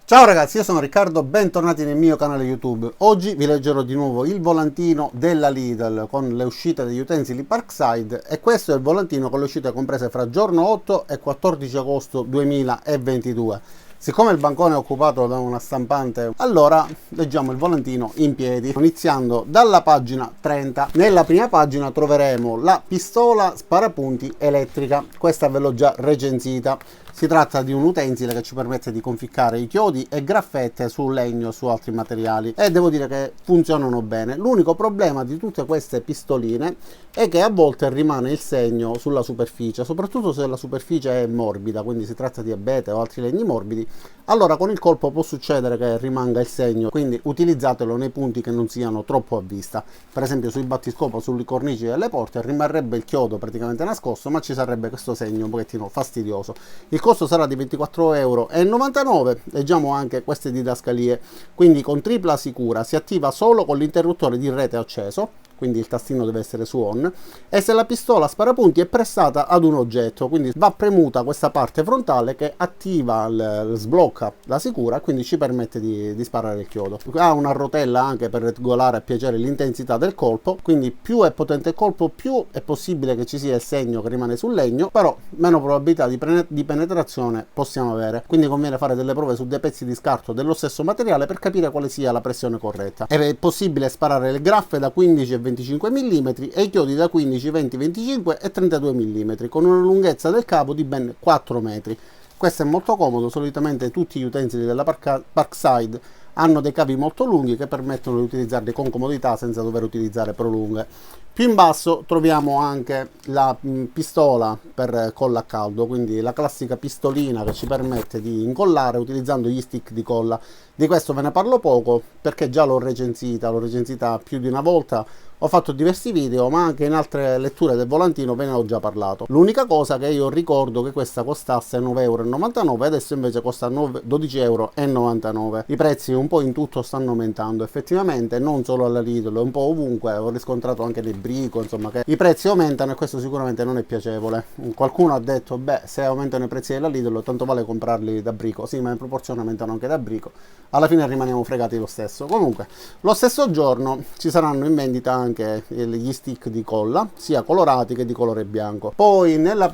Ciao ragazzi, io sono Riccardo, bentornati nel mio canale YouTube. Oggi vi leggerò di nuovo il volantino della Lidl con le uscite degli utensili Parkside, e questo è il volantino con le uscite comprese fra giorno 8 e 14 agosto 2022. Siccome il bancone è occupato da una stampante, allora leggiamo il volantino in piedi, iniziando dalla pagina 30. Nella prima pagina troveremo la pistola sparapunti elettrica. Questa ve l'ho già recensita. Si tratta di un utensile che ci permette di conficcare i chiodi e graffette su legno o su altri materiali, e devo dire che funzionano bene. L'unico problema di tutte queste pistoline è che a volte rimane il segno sulla superficie, soprattutto se la superficie è morbida, quindi si tratta di abete o altri legni morbidi. Allora con il colpo può succedere che rimanga il segno, quindi utilizzatelo nei punti che non siano troppo a vista. Per esempio sui battiscopo, sulle cornici delle porte rimarrebbe il chiodo praticamente nascosto, ma ci sarebbe questo segno un pochettino fastidioso. Il costo sarà di 24,99 €. Leggiamo anche queste didascalie. Quindi con tripla sicura, si attiva solo con l'interruttore di rete acceso, quindi il tastino deve essere su on, e se la pistola sparapunti è pressata ad un oggetto, quindi va premuta questa parte frontale che attiva, sblocca la sicura, quindi ci permette di sparare il chiodo. Ha una rotella anche per regolare a piacere l'intensità del colpo, quindi più è potente il colpo più è possibile che ci sia il segno che rimane sul legno, però meno probabilità di penetrazione possiamo avere, quindi conviene fare delle prove su dei pezzi di scarto dello stesso materiale per capire quale sia la pressione corretta. È possibile sparare le graffe da 15 e 25 mm e i chiodi da 15, 20, 25 e 32 mm con una lunghezza del cavo di ben 4 metri. Questo è molto comodo, solitamente tutti gli utensili della Parkside hanno dei cavi molto lunghi che permettono di utilizzarli con comodità senza dover utilizzare prolunghe. Più in basso troviamo anche la pistola per colla a caldo, quindi la classica pistolina che ci permette di incollare utilizzando gli stick di colla. Di questo ve ne parlo poco perché già l'ho recensita più di una volta. Ho fatto diversi video, ma anche in altre letture del volantino ve ne ho già parlato. L'unica cosa che io ricordo che questa costasse 9,99 €, adesso invece costa 12,99 €. I prezzi un po' in tutto stanno aumentando, effettivamente, non solo alla Lidl, un po' ovunque. Ho riscontrato anche nei Brico, insomma, che i prezzi aumentano, e questo sicuramente non è piacevole. Qualcuno ha detto, beh, se aumentano i prezzi della Lidl, tanto vale comprarli da Brico. Sì, ma in proporzione aumentano anche da Brico. Alla fine rimaniamo fregati lo stesso. Comunque, lo stesso giorno ci saranno in vendita anche gli stick di colla, sia colorati che di colore bianco. Poi nella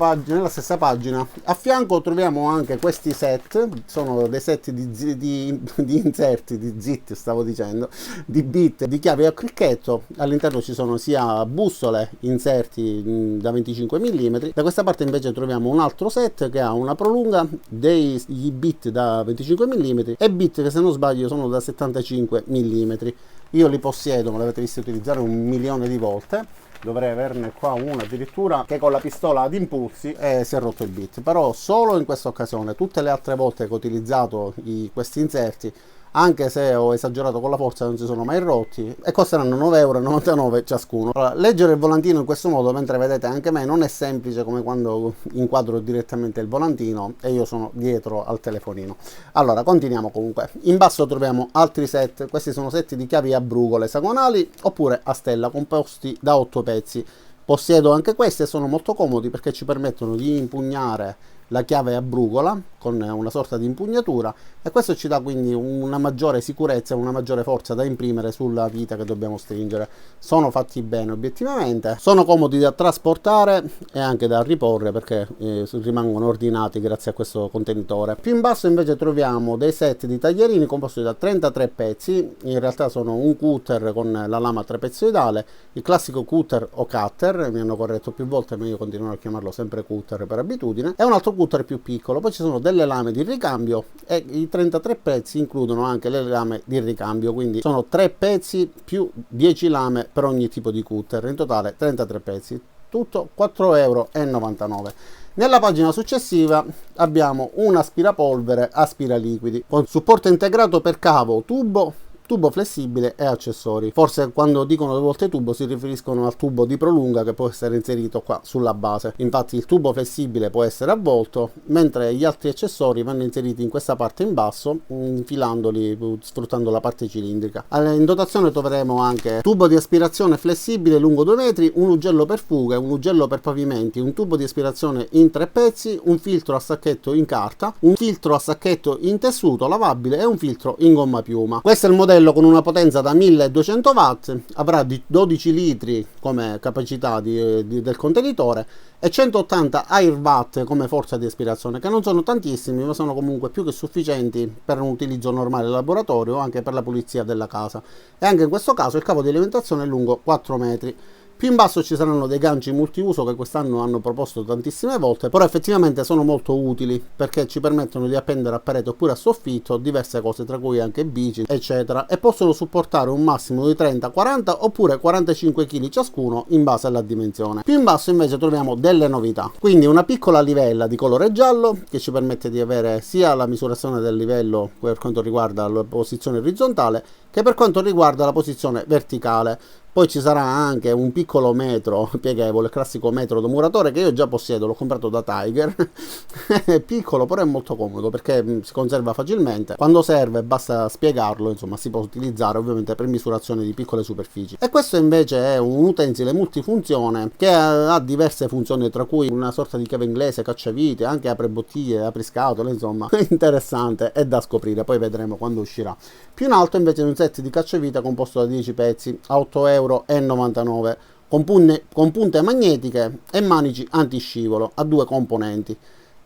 stessa pagina a fianco troviamo anche questi set. Sono dei set di inserti, di zit stavo dicendo, di bit, di chiavi a cricchetto. All'interno ci sono sia bussole, inserti da 25 mm. Da questa parte invece troviamo un altro set che ha una prolunga, degli bit da 25 mm e bit che, se non sbaglio, sono da 75 mm. Io li possiedo, me l'avete visto utilizzare 1.000.000 di volte. Dovrei averne qua uno addirittura che con la pistola ad impulsi si è rotto il bit, però solo in questa occasione. Tutte le altre volte che ho utilizzato questi inserti, anche se ho esagerato con la forza, non si sono mai rotti, e costeranno 9,99 € ciascuno. Allora, leggere il volantino in questo modo, mentre vedete anche me, non è semplice come quando inquadro direttamente il volantino e io sono dietro al telefonino. Allora, continuiamo comunque. In basso troviamo altri set. Questi sono set di chiavi a brugole esagonali oppure a stella, composti da 8 pezzi. Possiedo anche questi e sono molto comodi perché ci permettono di impugnare la chiave a brugola con una sorta di impugnatura, e questo ci dà quindi una maggiore sicurezza, una maggiore forza da imprimere sulla vita che dobbiamo stringere. Sono fatti bene obiettivamente, sono comodi da trasportare e anche da riporre perché rimangono ordinati grazie a questo contenitore. Più in basso invece troviamo dei set di taglierini composti da 33 pezzi. In realtà sono un cutter con la lama trapezoidale, il classico cutter o cutter, mi hanno corretto più volte ma io continuo a chiamarlo sempre cutter per abitudine, e un altro cutter più piccolo. Poi ci sono delle lame di ricambio e i 33 pezzi includono anche le lame di ricambio, quindi sono 3 pezzi più 10 lame per ogni tipo di cutter, in totale 33 pezzi, tutto 4,99 €. Nella pagina successiva abbiamo un aspirapolvere aspiraliquidi con supporto integrato per cavo, tubo tubo flessibile e accessori. Forse quando dicono 2 volte tubo si riferiscono al tubo di prolunga che può essere inserito qua sulla base. Infatti il tubo flessibile può essere avvolto, mentre gli altri accessori vanno inseriti in questa parte in basso, infilandoli sfruttando la parte cilindrica. In dotazione troveremo anche tubo di aspirazione flessibile lungo 2 metri, un ugello per fughe, un ugello per pavimenti, un tubo di aspirazione in 3 pezzi, un filtro a sacchetto in carta, un filtro a sacchetto in tessuto lavabile e un filtro in gomma piuma. Questo è il modello con una potenza da 1200 watt, avrà 12 litri come capacità del contenitore e 180 air watt come forza di aspirazione, che non sono tantissimi ma sono comunque più che sufficienti per un utilizzo normale in laboratorio o anche per la pulizia della casa. E anche in questo caso il cavo di alimentazione è lungo 4 metri. Più in basso ci saranno dei ganci multiuso che quest'anno hanno proposto tantissime volte, però effettivamente sono molto utili perché ci permettono di appendere a parete oppure a soffitto diverse cose, tra cui anche bici eccetera, e possono supportare un massimo di 30, 40 oppure 45 kg ciascuno in base alla dimensione. Più in basso invece troviamo delle novità, quindi una piccola livella di colore giallo che ci permette di avere sia la misurazione del livello per quanto riguarda la posizione orizzontale che per quanto riguarda la posizione verticale. Poi ci sarà anche un piccolo metro pieghevole, il classico metro da muratore che io già possiedo, l'ho comprato da Tiger. È piccolo però è molto comodo perché si conserva facilmente, quando serve basta spiegarlo, insomma si può utilizzare ovviamente per misurazione di piccole superfici. E questo invece è un utensile multifunzione che ha diverse funzioni, tra cui una sorta di chiave inglese, cacciavite, anche apre bottiglie, apri scatole, insomma è interessante e da scoprire, poi vedremo quando uscirà. Più in alto invece è un set di cacciavite composto da 10 pezzi a 8,99 € con punte magnetiche e manici antiscivolo a 2 componenti,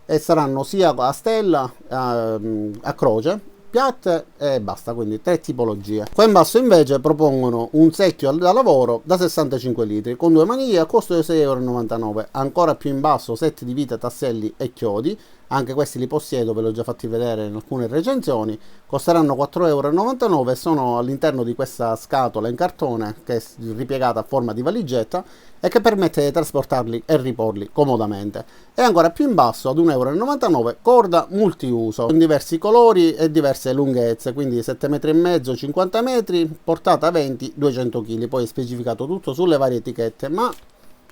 e saranno sia a stella a croce, piatte e basta, quindi 3 tipologie. Qua in basso invece propongono un secchio da lavoro da 65 litri con 2 maniglie a costo di 6,99 €. Ancora più in basso set di vite, tasselli e chiodi, anche questi li possiedo, ve li ho già fatti vedere in alcune recensioni, costeranno 4,99 € e sono all'interno di questa scatola in cartone che è ripiegata a forma di valigetta e che permette di trasportarli e riporli comodamente. E ancora più in basso ad 1,99 € corda multiuso in diversi colori e diverse lunghezze, quindi 7,5 metri, 50 metri, portata 20, 200 kg, poi è specificato tutto sulle varie etichette, ma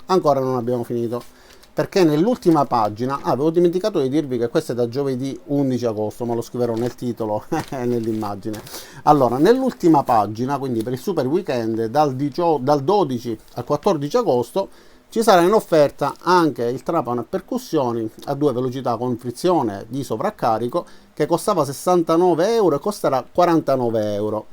ancora non abbiamo finito. Perché nell'ultima pagina, avevo dimenticato di dirvi che questo è da giovedì 11 agosto, ma lo scriverò nel titolo e nell'immagine. Allora, nell'ultima pagina, quindi per il super weekend, dal 12 al 14 agosto, ci sarà in offerta anche il trapano a percussioni a 2 velocità con frizione di sovraccarico che costava 69 € e costerà 49 €.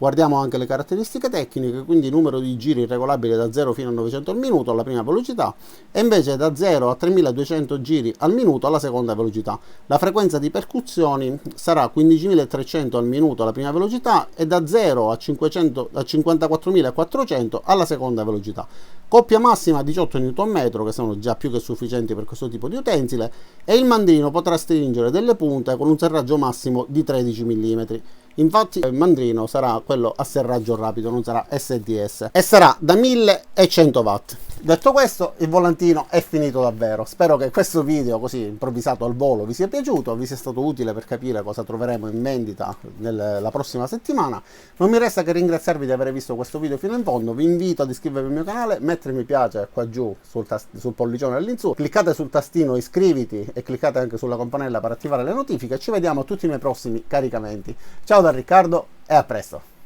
Guardiamo anche le caratteristiche tecniche, quindi numero di giri regolabile da 0 fino a 900 al minuto alla prima velocità e invece da 0 a 3200 giri al minuto alla seconda velocità. La frequenza di percussioni sarà 15.300 al minuto alla prima velocità e da 0 a 54.400 alla seconda velocità. Coppia massima 18 Nm, che sono già più che sufficienti per questo tipo di utensile, e il mandrino potrà stringere delle punte con un serraggio massimo di 13 mm. Infatti il mandrino sarà quello a serraggio rapido, non sarà SDS, e sarà da 1100 watt. Detto questo, il volantino è finito davvero. Spero che questo video così improvvisato al volo vi sia piaciuto, vi sia stato utile per capire cosa troveremo in vendita la prossima settimana. Non mi resta che ringraziarvi di aver visto questo video fino in fondo. Vi invito ad iscrivervi al mio canale, mettere mi piace qua giù sul pollicione all'insù, cliccate sul tastino iscriviti e cliccate anche sulla campanella per attivare le notifiche. Ci vediamo a tutti i miei prossimi caricamenti. Ciao da Riccardo e a presto!